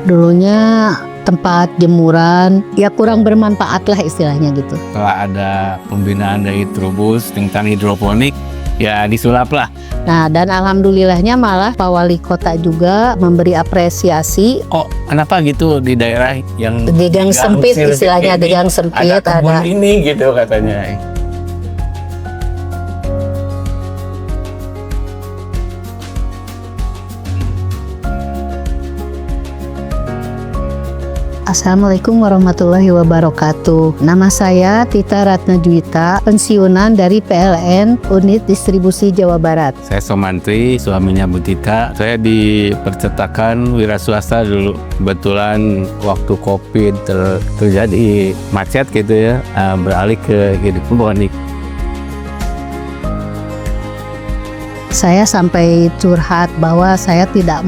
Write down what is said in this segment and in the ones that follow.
Dulunya tempat jemuran, ya kurang bermanfaat lah istilahnya gitu. Setelah ada pembinaan dari Trubus tentang hidroponik, ya disulap lah. Nah, dan alhamdulillahnya malah Pak Wali Kota juga memberi apresiasi. Kok kenapa gitu di daerah yang Di gang sempit istilahnya, di gang sempit ada kebun ada. ini gitu katanya. Assalamualaikum warahmatullahi wabarakatuh. Nama saya Tita Ratna Juwita, pensiunan dari PLN Unit Distribusi Jawa Barat. Saya Somantri, suaminya Bu Tita. Saya di percetakan wira swasta dulu. Kebetulan waktu COVID terjadi macet gitu ya, beralih ke hidroponik. Saya sampai curhat bahwa saya tidak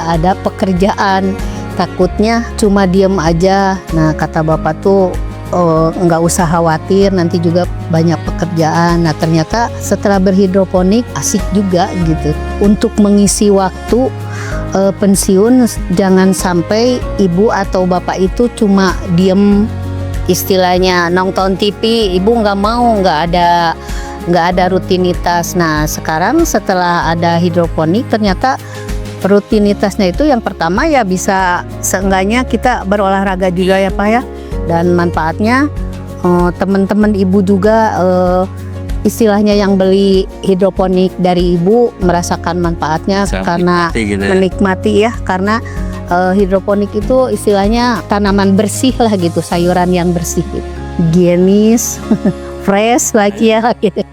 ada pekerjaan. Takutnya cuma diem aja. Nah, kata bapak tuh nggak usah khawatir, nanti juga banyak pekerjaan. Nah, ternyata setelah berhidroponik asik juga gitu. Untuk mengisi waktu pensiun, jangan sampai ibu atau bapak itu cuma diem, istilahnya nonton TV. Ibu nggak mau, nggak ada rutinitas. Nah, sekarang setelah ada hidroponik, ternyata rutinitasnya itu yang pertama ya bisa seenggaknya kita berolahraga juga ya Pak ya, dan manfaatnya teman-teman ibu juga istilahnya yang beli hidroponik dari ibu merasakan manfaatnya karena menikmati ya, karena hidroponik itu istilahnya tanaman bersih lah gitu, sayuran yang bersih gitu. Higienis fresh lagi ya gitu.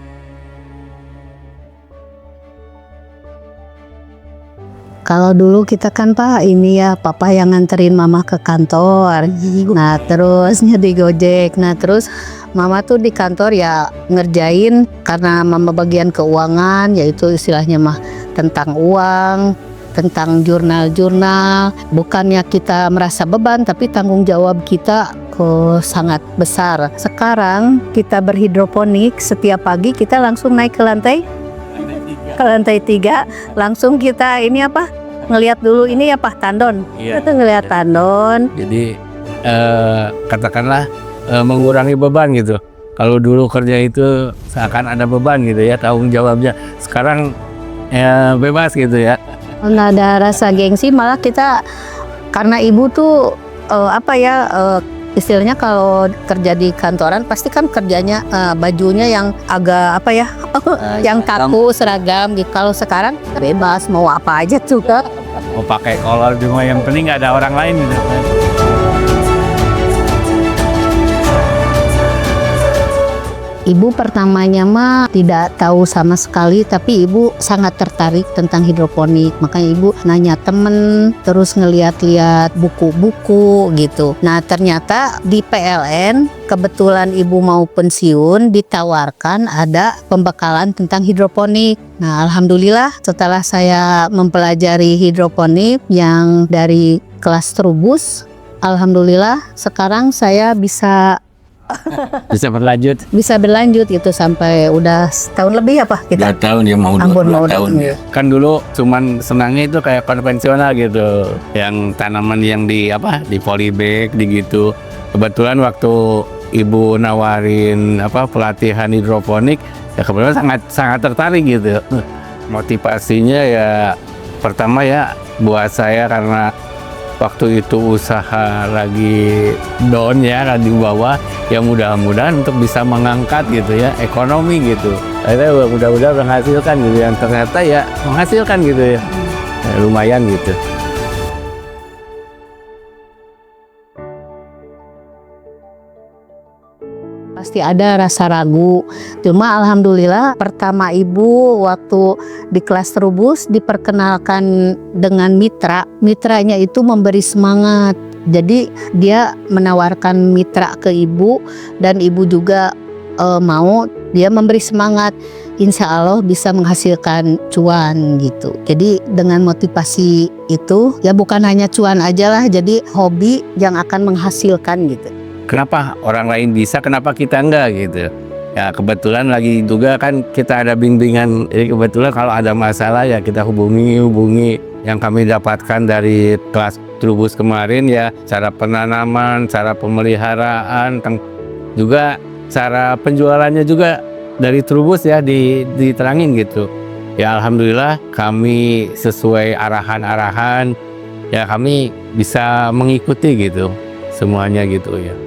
Kalau dulu kita kan Pak, ini ya papa yang nganterin mama ke kantor. Nah terus di Gojek. Nah terus mama tuh di kantor ya ngerjain, karena mama bagian keuangan, yaitu istilahnya mah tentang uang, tentang jurnal-jurnal. Bukannya kita merasa beban, tapi tanggung jawab kita sangat besar. Sekarang kita berhidroponik, setiap pagi kita langsung naik ke lantai 3, langsung kita ini apa, ngelihat dulu ini apa, tandon. Iya, itu ngelihat tandon. Jadi katakanlah mengurangi beban gitu. Kalau dulu kerja itu seakan ada beban gitu ya, tanggung jawabnya. Sekarang bebas gitu ya. Nggak ada rasa gengsi, malah kita karena ibu tuh istilahnya kalau kerja di kantoran pasti kan kerjanya bajunya yang agak apa ya, yang kaku, seragam gitu. Kalau sekarang bebas mau apa aja juga. Mau pakai kolor cuma yang penting nggak ada orang lain gitu. Ibu pertamanya mah tidak tahu sama sekali, tapi ibu sangat tertarik tentang hidroponik. Makanya ibu nanya temen, terus ngeliat-liat buku-buku gitu. Nah ternyata di PLN, kebetulan ibu mau pensiun, ditawarkan ada pembekalan tentang hidroponik. Nah alhamdulillah setelah saya mempelajari hidroponik yang dari kelas Trubus, alhamdulillah sekarang saya bisa berlanjut gitu sampai udah setahun lebih apa kita? 2 tahun ya, mau 2 tahun ya. Kan dulu cuman senangnya itu kayak konvensional gitu, yang tanaman yang di polybag di gitu. Kebetulan waktu ibu nawarin pelatihan hidroponik, ya kebetulan sangat tertarik gitu. Motivasinya ya pertama ya buat saya karena waktu itu usaha lagi down ya, lagi bawah, ya mudah-mudahan untuk bisa mengangkat gitu ya ekonomi gitu. Akhirnya mudah-mudahan menghasilkan gitu, yang ternyata ya menghasilkan gitu ya, lumayan gitu. Pasti ada rasa ragu, cuma alhamdulillah pertama ibu waktu di kelas Trubus diperkenalkan dengan mitranya itu memberi semangat. Jadi dia menawarkan mitra ke ibu, dan ibu juga mau, dia memberi semangat, insya Allah bisa menghasilkan cuan gitu. Jadi dengan motivasi itu ya bukan hanya cuan aja lah, jadi hobi yang akan menghasilkan gitu. Kenapa orang lain bisa, kenapa kita enggak gitu. Ya kebetulan lagi juga kan kita ada bimbingan, jadi kebetulan kalau ada masalah ya kita hubungi yang kami dapatkan dari kelas trubus kemarin ya, cara penanaman, cara pemeliharaan, juga cara penjualannya juga dari trubus ya diterangin gitu. Ya alhamdulillah kami sesuai arahan-arahan ya, kami bisa mengikuti gitu semuanya gitu ya.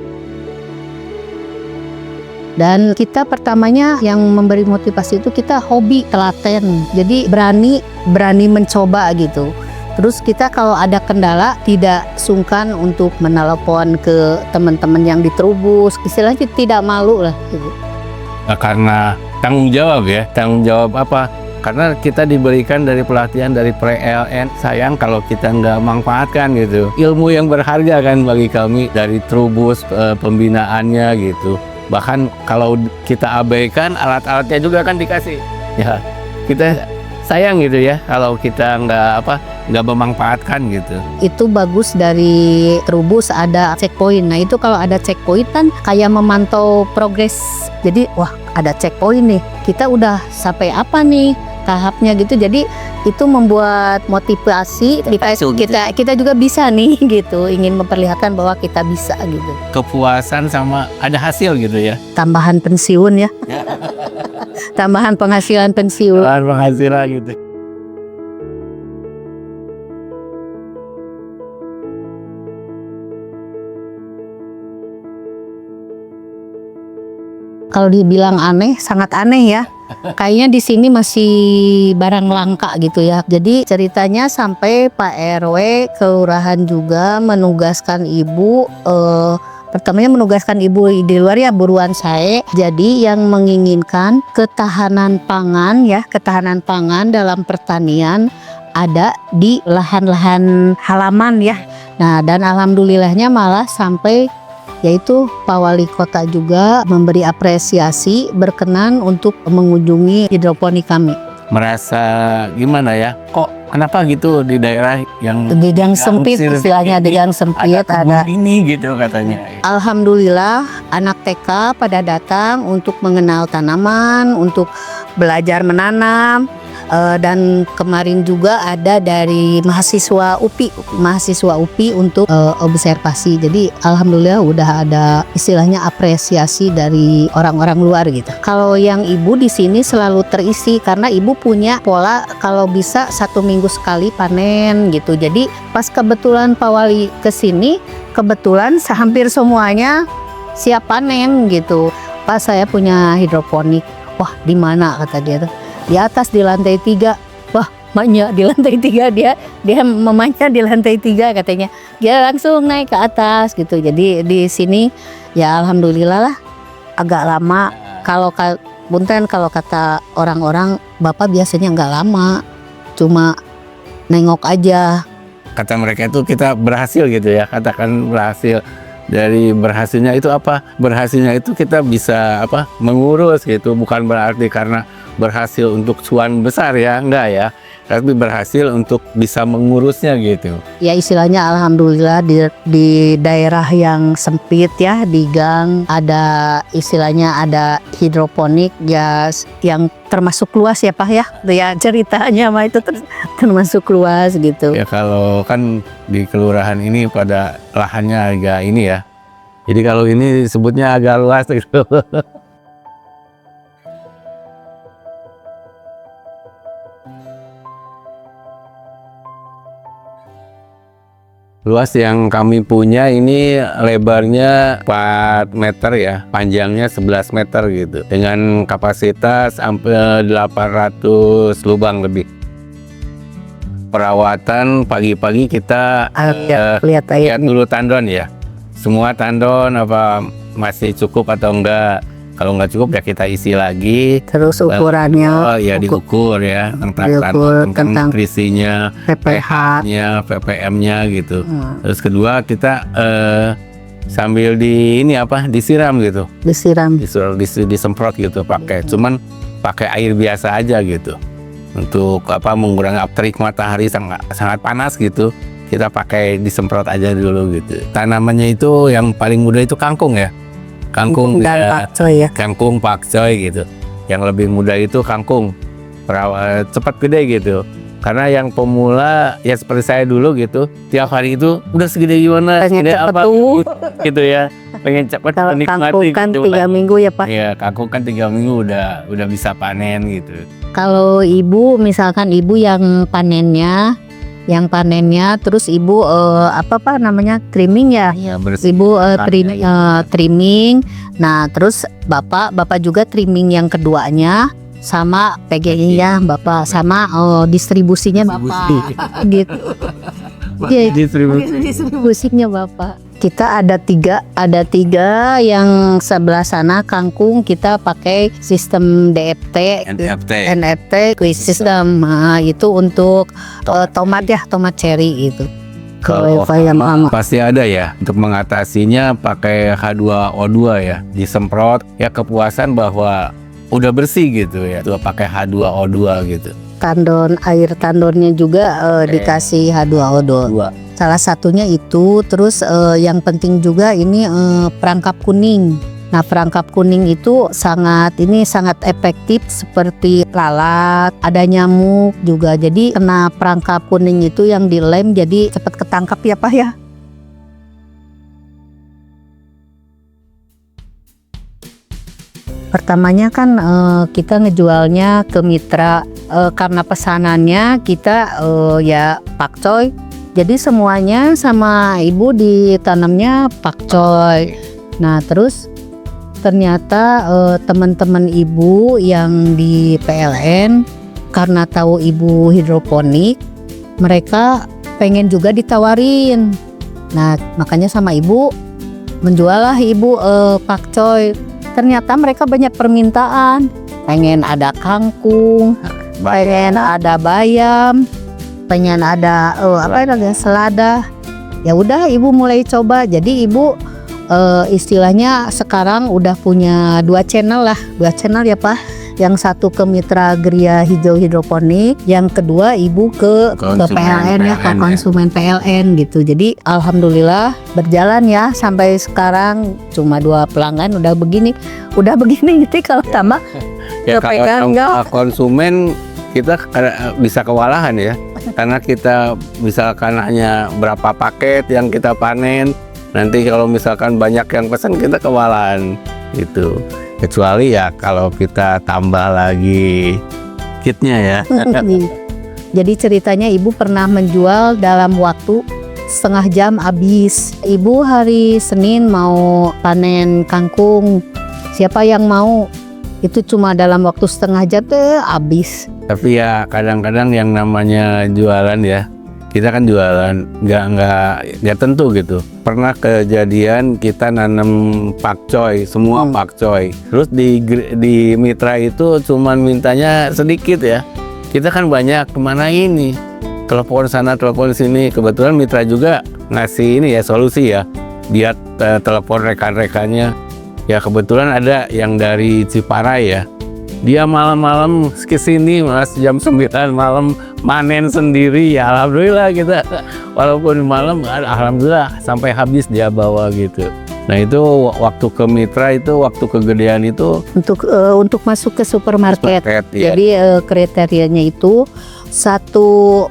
Dan kita pertamanya yang memberi motivasi itu kita hobi, telaten. Jadi berani mencoba gitu. Terus kita kalau ada kendala tidak sungkan untuk menelepon ke teman-teman yang di Trubus, istilahnya tidak malu lah gitu. Nah, karena tanggung jawab ya, tanggung jawab apa? Karena kita diberikan dari pelatihan dari PLN, sayang kalau kita nggak manfaatkan gitu. Ilmu yang berharga kan bagi kami dari Trubus, pembinaannya gitu. Bahkan kalau kita abaikan, alat-alatnya juga kan dikasih. Ya, kita sayang gitu ya kalau kita nggak memanfaatkan gitu. Itu bagus dari Trubus ada checkpoint. Nah itu kalau ada checkpoint kan kayak memantau progres. Jadi wah ada checkpoint nih, kita udah sampai apa nih tahapnya gitu. Jadi itu membuat motivasi kita juga bisa nih gitu, ingin memperlihatkan bahwa kita bisa gitu. Kepuasan sama ada hasil gitu ya. Tambahan pensiun ya. Tambahan penghasilan pensiun. Tambahan penghasilan gitu. Kalau dibilang aneh, sangat aneh ya. Kayaknya di sini masih barang langka gitu ya. Jadi ceritanya sampai Pak RW kelurahan juga menugaskan ibu, pertamanya menugaskan ibu di luar ya, buruan saya. Jadi yang menginginkan ketahanan pangan ya, ketahanan pangan dalam pertanian ada di lahan-lahan halaman ya. Nah dan alhamdulillahnya malah sampai yaitu Pak Wali Kota juga memberi apresiasi, berkenan untuk mengunjungi hidroponik kami. Merasa gimana ya? Kok kenapa gitu di daerah yang di gang sempit, istilahnya di gang sempit ada ini gitu katanya. Alhamdulillah anak TK pada datang untuk mengenal tanaman, untuk belajar menanam. Dan kemarin juga ada dari mahasiswa UPI untuk observasi. Jadi alhamdulillah udah ada istilahnya apresiasi dari orang-orang luar gitu. Kalau yang ibu di sini selalu terisi karena ibu punya pola kalau bisa 1 minggu sekali panen gitu. Jadi pas kebetulan Pak Wali kesini, kebetulan hampir semuanya siap panen gitu. Pak saya punya hidroponik. Wah di mana kata dia tuh? Di atas di lantai 3. Wah maknya di lantai 3 dia memancar di lantai 3 katanya. Dia langsung naik ke atas gitu. Jadi di sini ya alhamdulillah lah agak lama. Kalau punten kalau kata orang-orang Bapak biasanya nggak lama, cuma nengok aja. Kata mereka itu kita berhasil gitu ya, katakan berhasil. Dari berhasilnya itu apa? Berhasilnya itu kita bisa mengurus gitu, bukan berarti karena berhasil untuk cuan besar ya, enggak ya, tapi berhasil untuk bisa mengurusnya gitu. Ya istilahnya alhamdulillah di daerah yang sempit ya, di gang ada istilahnya ada hidroponik ya yang termasuk luas ya Pak ya. Ya ceritanya mah itu termasuk luas gitu. Ya kalau kan di kelurahan ini pada lahannya agak ini ya. Jadi kalau ini disebutnya agak luas gitu. Luas yang kami punya ini lebarnya 4 meter ya, panjangnya 11 meter gitu. Dengan kapasitas sampai 800 lubang lebih. Perawatan pagi-pagi kita lihat dulu tandon ya. Semua tandon apa masih cukup atau enggak. Kalau nggak cukup ya kita isi lagi. Terus ukurannya diukur ya tentang nutrisinya, pH-nya, ppm-nya gitu. Terus kedua kita sambil disiram gitu. Disemprot gitu cuman pakai air biasa aja gitu. Untuk mengurangi terik matahari sangat panas gitu. Kita pakai disemprot aja dulu gitu. Tanamannya itu yang paling mudah itu kangkung ya. Kangkung dan pakcoy ya. Kangkung, pakcoy gitu. Yang lebih mudah itu kangkung. Cepat gede gitu. Karena yang pemula ya seperti saya dulu gitu, tiap hari itu udah segede gimana, Pengen segede cepet apa tuh. gitu ya. Pengen cepat Kalau kangkung kan gitu. 3 minggu ya Pak. Iya, kangkung kan 3 minggu udah bisa panen gitu. Kalau ibu misalkan ibu yang panennya terus ibu apa Pak namanya trimming ya. Iya, bersih. Ibu trimming. Nah, terus Bapak juga trimming yang keduanya sama PGI-nya Bapak sama distribusinya Bapak gitu. Iya, distribusinya Bapak. Kita ada tiga yang sebelah sana kangkung kita pakai sistem DFT, NFT, quick system. Nah, itu untuk tomat cherry itu. Kalau pasti ada ya untuk mengatasinya pakai H2O2 ya, disemprot ya kepuasan bahwa udah bersih gitu ya, tuh pakai H2O2 gitu. Air tandonnya juga dikasih H2O2. Salah satunya itu, terus yang penting juga ini perangkap kuning. Nah, perangkap kuning itu sangat efektif seperti lalat, ada nyamuk juga. Jadi kena perangkap kuning itu yang dilem jadi cepat ketangkap ya Pak ya. Pertamanya kan kita ngejualnya ke mitra karena pesanannya kita ya pakcoy. Jadi semuanya sama ibu ditanamnya pakcoy. Nah, terus ternyata teman-teman ibu yang di PLN karena tahu ibu hidroponik, mereka pengen juga ditawarin. Nah, makanya sama ibu menjual lah ibu pakcoy. Ternyata mereka banyak permintaan, pengen ada kangkung, pengen ada bayam, pengen ada selada. Ya udah ibu mulai coba. Jadi ibu istilahnya sekarang udah punya 2 channel ya Pak. Yang satu ke mitra Gria Hijau Hidroponik, yang kedua ibu ke PLN ya, ke konsumen PLN gitu. Jadi alhamdulillah berjalan ya sampai sekarang, cuma 2 pelanggan udah begini gitu. Kalau tambah ya kalau konsumen kita bisa kewalahan ya, karena kita misalkan hanya berapa paket yang kita panen, nanti kalau misalkan banyak yang pesan kita kewalahan gitu. Kecuali ya kalau kita tambah lagi kitnya ya. Jadi ceritanya ibu pernah menjual dalam waktu setengah jam habis. Ibu hari Senin mau panen kangkung, siapa yang mau? Itu cuma dalam waktu setengah jam tuh habis. Tapi ya kadang-kadang yang namanya jualan ya, kita kan jualan nggak tentu gitu. Pernah kejadian kita nanam pakcoy, semua pakcoy. Terus di mitra itu cuman mintanya sedikit ya. Kita kan banyak, kemana ini? Telepon sana, telepon sini. Kebetulan mitra juga ngasih ini ya solusi ya. Dia telepon rekan-rekannya. Ya kebetulan ada yang dari Ciparai ya. Dia malam-malam kesini mas jam 9 malam manen sendiri ya, alhamdulillah kita walaupun malam alhamdulillah sampai habis dia bawa gitu. Nah itu waktu ke mitra itu waktu kegedean itu untuk masuk ke supermarket. Ya. Jadi kriterianya itu satu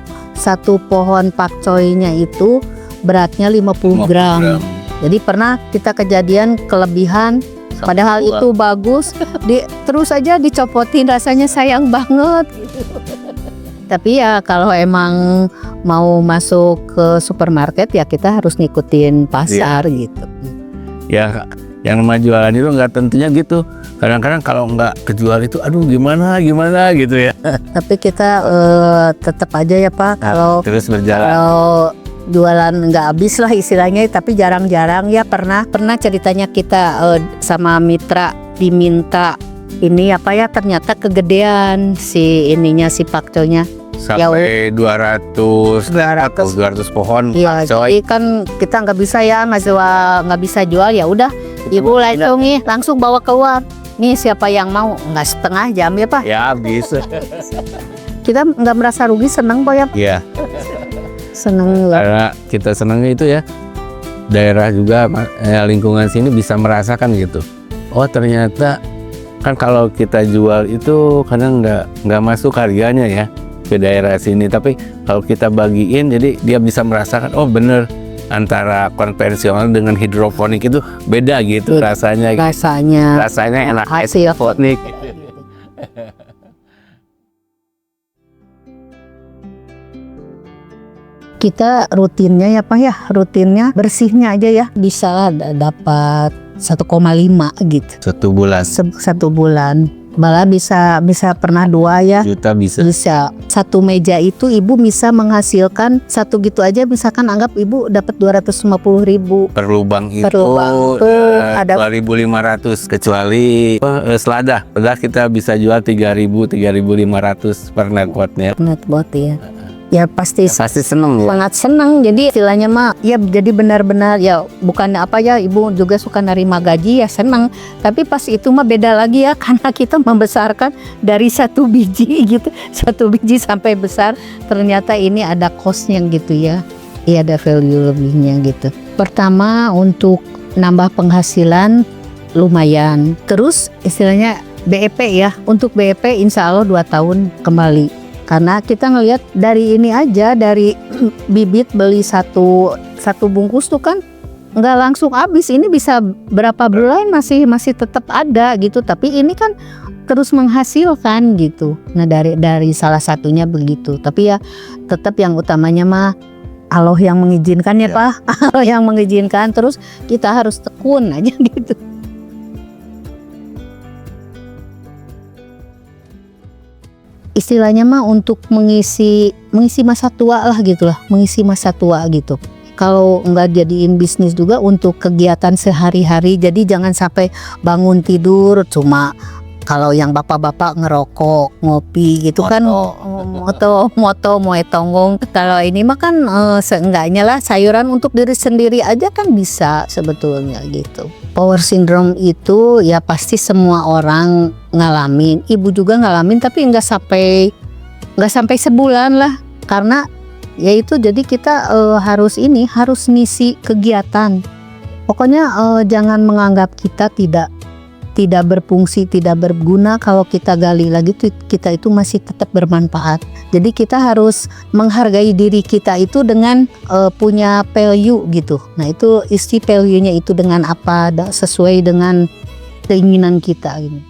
pohon pakcoynya itu beratnya 50 gram. Jadi pernah kita kejadian kelebihan. Padahal itu bagus, terus aja dicopotin, rasanya sayang banget gitu. Tapi ya kalau emang mau masuk ke supermarket ya kita harus ngikutin pasar gitu. Ya yang namanya jualan itu nggak tentunya gitu. Kadang-kadang kalau nggak kejual itu aduh gimana gitu ya. Tapi kita tetap aja ya Pak, kalau terus berjalan. Kalau jualan nggak habis lah istilahnya, tapi jarang-jarang ya pernah ceritanya kita sama mitra diminta ini apa ya, ternyata kegedean si pakcoynya sampai 200 pohon ya, jadi kan kita nggak bisa jual ya udah ibu langsung bawa keluar nih, siapa yang mau, nggak setengah jam ya Pak ya habis. Kita nggak merasa rugi, senang Pak ya. Iya. Seneng lah. Karena kita senangnya itu ya daerah juga lingkungan sini bisa merasakan gitu. Oh ternyata kan kalau kita jual itu kadang nggak masuk harganya ya. ke daerah sini. Tapi kalau kita bagiin, jadi dia bisa merasakan, oh bener, antara konvensional dengan hidroponik itu beda gitu rasanya. Rasanya enak, hasil hidroponik. Kita rutinnya ya Pak ya, rutinnya bersihnya aja ya bisa dapat 1,5 gitu. 1 bulan. 1 bulan. Malah bisa pernah 2 ya. Juta bisa. Bisa. 1 meja itu ibu bisa menghasilkan 1 gitu aja, misalkan anggap ibu dapat 250.000 per lubang itu. Per lubang. Ada 2.500 kecuali selada. Selada kita bisa jual 3.000, 3.500 per netbotnya. netbot ya. Ya pasti Seneng ya. sangat senang. Jadi istilahnya mah ya jadi benar-benar ya bukan apa ya, ibu juga suka nerima gaji ya senang. Tapi pas itu mah beda lagi ya, karena kita membesarkan dari 1 biji gitu, 1 biji sampai besar. Ternyata ini ada cost-nya gitu ya. Iya, ada value lebihnya gitu. Pertama untuk nambah penghasilan lumayan. Terus istilahnya BEP ya. Untuk BEP insya Allah 2 tahun kembali. Karena kita ngelihat dari ini aja, dari bibit beli satu bungkus tuh kan nggak langsung habis. Ini bisa berapa bulan masih tetap ada gitu. Tapi ini kan terus menghasilkan gitu. Nah dari salah satunya begitu. Tapi ya tetap yang utamanya mah Allah yang mengizinkan ya Pak. Allah yang mengizinkan. Terus kita harus tekun aja gitu. Istilahnya mah untuk mengisi masa tua lah gitulah, mengisi masa tua gitu. Kalau nggak jadiin bisnis juga untuk kegiatan sehari-hari, jadi jangan sampai bangun tidur cuma kalau yang bapak-bapak ngerokok, ngopi gitu kan, moto moe tonggong. Kalau ini mah kan seenggaknya lah sayuran untuk diri sendiri aja kan bisa sebetulnya gitu. Power syndrome itu ya pasti semua orang ngalamin, ibu juga ngalamin, tapi nggak sampai sebulan lah, karena ya itu jadi kita harus ngisi kegiatan. Pokoknya jangan menganggap kita tidak berfungsi, tidak berguna. Kalau kita gali lagi kita itu masih tetap bermanfaat. Jadi kita harus menghargai diri kita itu dengan punya value gitu. Nah itu isi value-nya itu dengan apa, sesuai dengan keinginan kita gitu.